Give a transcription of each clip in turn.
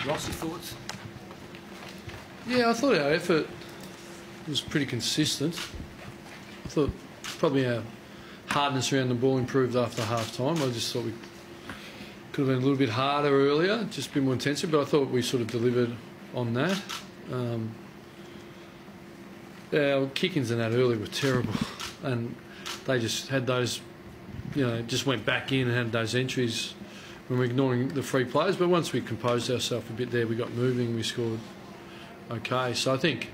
Ross, your thoughts? Yeah, I thought our effort was pretty consistent. I thought probably our hardness around the ball improved after half time. I just thought we could have been a little bit harder earlier, just a bit more intensive, but I thought we sort of delivered on that. Our kick-ins in that early were terrible, and they just had those, just went back in and had those entries when we were ignoring the free players. But once we composed ourselves a bit there, we got moving, we scored okay. So I think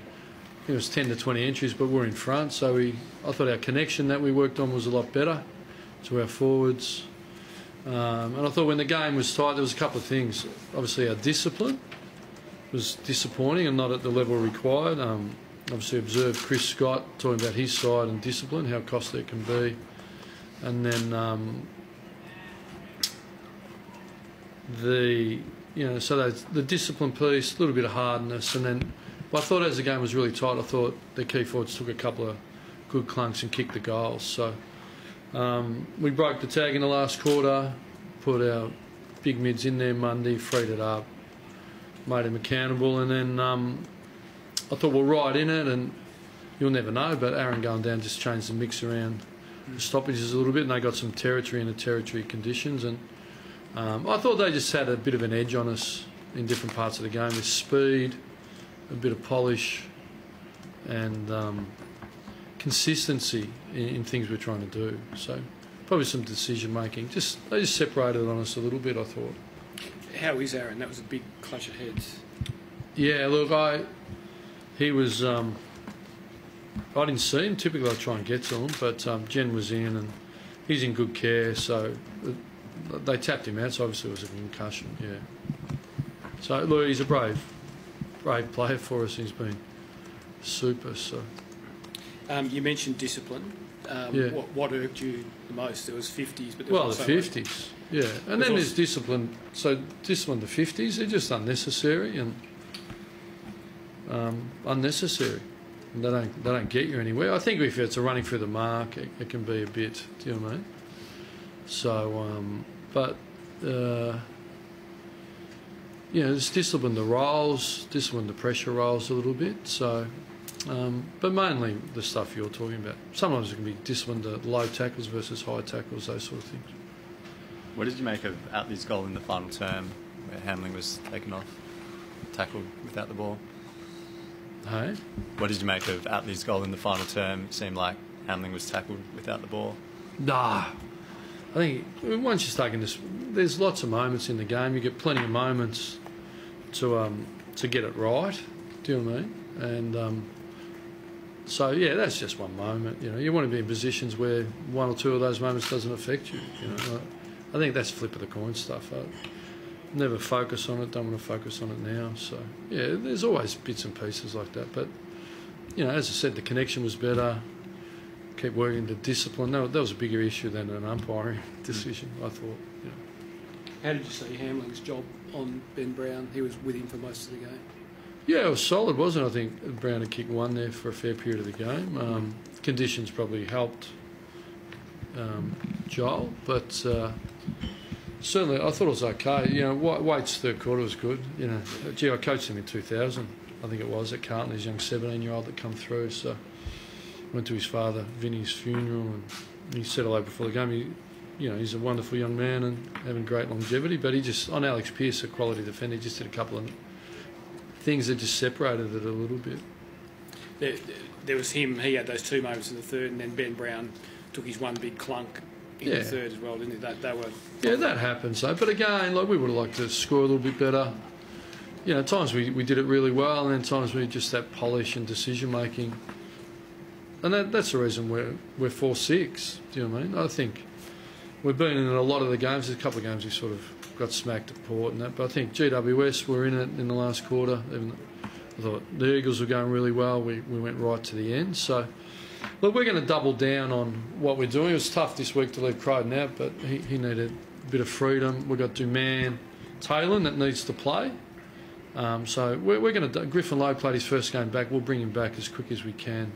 it was 10 to 20 entries, but we're in front. So I thought our connection that we worked on was a lot better to our forwards. And I thought when the game was tight, there was a couple of things. Obviously, our discipline was disappointing and not at the level required. Obviously, observed Chris Scott talking about his side and discipline, how costly it can be. And then the discipline piece, a little bit of hardness, and then I thought as the game was really tight, I thought the key forwards took a couple of good clunks and kicked the goals. So we broke the tag in the last quarter, put our big mids in there Monday, freed it up, made them accountable, and then I thought we're right in it, and you'll never know, but Aaron going down just changed the mix around the stoppages a little bit, and they got some territory in the territory conditions, and I thought they just had a bit of an edge on us in different parts of the game with speed, a bit of polish, and consistency in things we're trying to do. So probably some decision making. They just separated on us a little bit, I thought. How is Aaron? That was a big clash of heads. Yeah, look, he was. I didn't see him. Typically, I try and get to him, but Jen was in, and he's in good care. So they tapped him out. So obviously, it was a concussion. Yeah. So look, he's a brave player for us. He's been super. So. You mentioned discipline. Yeah. What irked you the most? There was 50s, but there well, was the 50s. Yeah, and then there's discipline. So discipline, the 50s, they're just unnecessary and unnecessary. And they don't get you anywhere. I think if it's a running through the mark, it can be a bit. Do you know what I mean? So, it's discipline the rolls, discipline the pressure rolls a little bit. So, but mainly the stuff you're talking about. Sometimes it can be discipline to low tackles versus high tackles, those sort of things. What did you make of Atlee's goal in the final term, where Hamling was taken off, tackled without the ball? Hey? What did you make of Atlee's goal in the final term? It seemed like Hamling was tackled without the ball. Nah. I think once you're taking this, there's lots of moments in the game. You get plenty of moments to get it right. Do you know what I mean? And so yeah, that's just one moment. You want to be in positions where one or two of those moments doesn't affect you. I think that's flip of the coin stuff. I never focus on it. Don't want to focus on it now. So yeah, there's always bits and pieces like that. But as I said, the connection was better. Keep working the discipline. That was a bigger issue than an umpiring decision, I thought. How did you see Hamling's job on Ben Brown? He was with him for most of the game. Yeah, it was solid, wasn't it? I think Brown had kicked one there for a fair period of the game. Conditions probably helped Joel, but certainly I thought it was okay. Waite's third quarter was good. I coached him in 2000, I think it was, at Carlton, his young 17-year-old that come through. So went to his father, Vinny's funeral, and he said hello before the game. He's a wonderful young man and having great longevity, but he just, on Alex Pearce, a quality defender, he just did a couple of things that just separated it a little bit. There was him, he had those two moments in the third, and then Ben Brown took his one big clunk in the third as well, didn't he? That happens, though. But again, we would have liked to score a little bit better. At times we did it really well, and then times we just that polish and decision making. And that's the reason we're 4-6. Do you know what I mean? I think we've been in a lot of the games. There's a couple of games we sort of got smacked at Port and that, but I think GWS were in it in the last quarter. I thought the Eagles were going really well. We went right to the end. So, look, we're going to double down on what we're doing. It was tough this week to leave Croydon out, but he needed a bit of freedom. We've got Duman, Taylor that needs to play. So we're going to... Griffin Lowe played his first game back. We'll bring him back as quick as we can.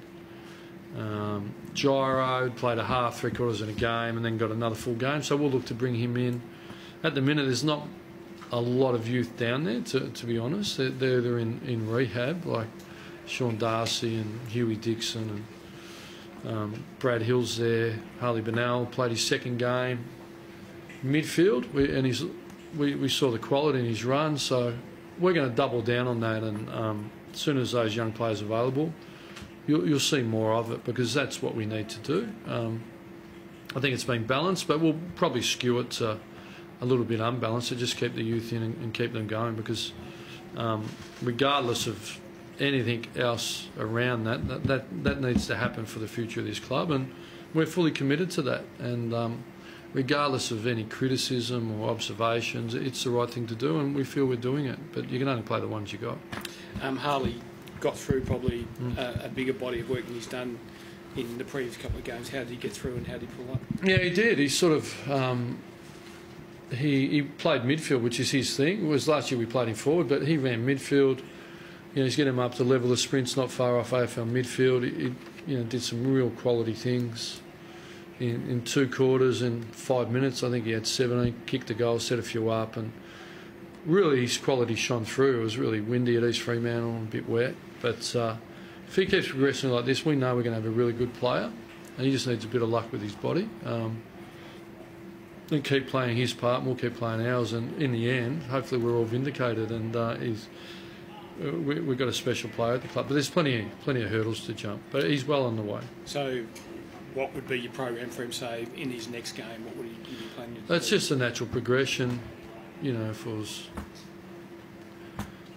Gyro played a half, 3/4 in a game, and then got another full game. So we'll look to bring him in. At the minute, there's not a lot of youth down there, to be honest. They're in rehab, like Sean Darcy and Huey Dixon and Brad Hill's there. Harley Bennell played his second game. Midfield, we saw the quality in his run, so we're going to double down on that, and as soon as those young players are available, you'll see more of it, because that's what we need to do. I think it's been balanced, but we'll probably skew it to a little bit unbalanced to just keep the youth in and keep them going, because regardless of anything else around that needs to happen for the future of this club, and we're fully committed to that. And regardless of any criticism or observations, it's the right thing to do, and we feel we're doing it. But you can only play the ones you got. Harley got through probably a bigger body of work than he's done in the previous couple of games. How did he get through, and how did he pull up? Yeah, he did. He sort of he played midfield, which is his thing. It was last year we played him forward, but he ran midfield. He's getting him up to level of sprints, not far off AFL midfield. He did some real quality things. In 2 quarters, in 5 minutes, I think he had 17, kicked a goal, set a few up, and really his quality shone through. It was really windy at East Fremantle and a bit wet. But if he keeps progressing like this, we know we're going to have a really good player, and he just needs a bit of luck with his body. And keep playing his part, and we'll keep playing ours, and in the end, hopefully we're all vindicated, and we've got a special player at the club. But there's plenty of hurdles to jump, but he's well on the way. So what would be your program for him, say, in his next game? What would he be planning to do? That's just a natural progression. If it was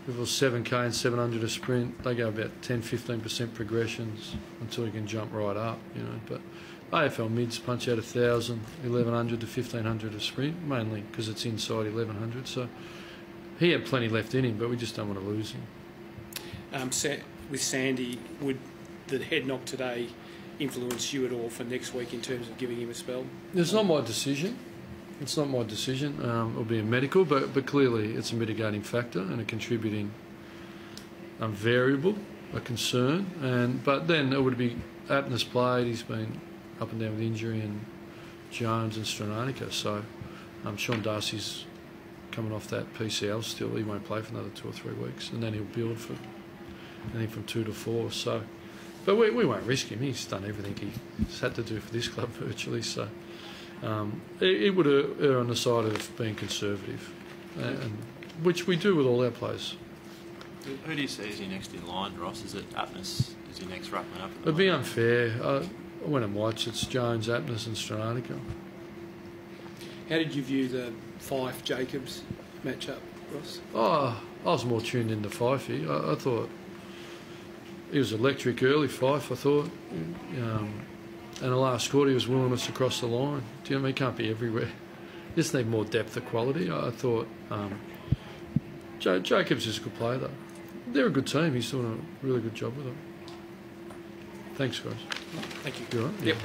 7K and 700 a sprint, they go about 10-15% progressions until you can jump right up. But AFL mids punch out 1,000, 1,100 to 1,500 a sprint, mainly because it's inside 1,100. So he had plenty left in him, but we just don't want to lose him. With Sandy, would the head knock today influence you at all for next week in terms of giving him a spell? It's not my decision. It'll be a medical, but clearly it's a mitigating factor and a contributing variable, a concern. But then it would be Apner's played. He's been up and down with injury, and Jones and Strananica. So Sean Darcy's coming off that PCL still. He won't play for another 2 or 3 weeks, and then he'll build for anything from 2 to 4. So. But we won't risk him. He's done everything he's had to do for this club virtually. So it would err on the side of being conservative, which we do with all our players. Who do you see as your next in line, Ross? Is it Apnes? Is your next ruckman up? It'd be unfair. I went and watched. It's Jones, Apnes and Strananica. How did you view the Fife-Jacobs matchup, Ross? Oh, I was more tuned into Fifey. I thought he was electric early, Fife, I thought. And the last quarter, he was willing us across the line. Do you know what I mean? He can't be everywhere. Just need more depth of quality. I thought Jacobs is a good player, though. They're a good team. He's doing a really good job with them. Thanks, guys. Thank you. You all right? Yep.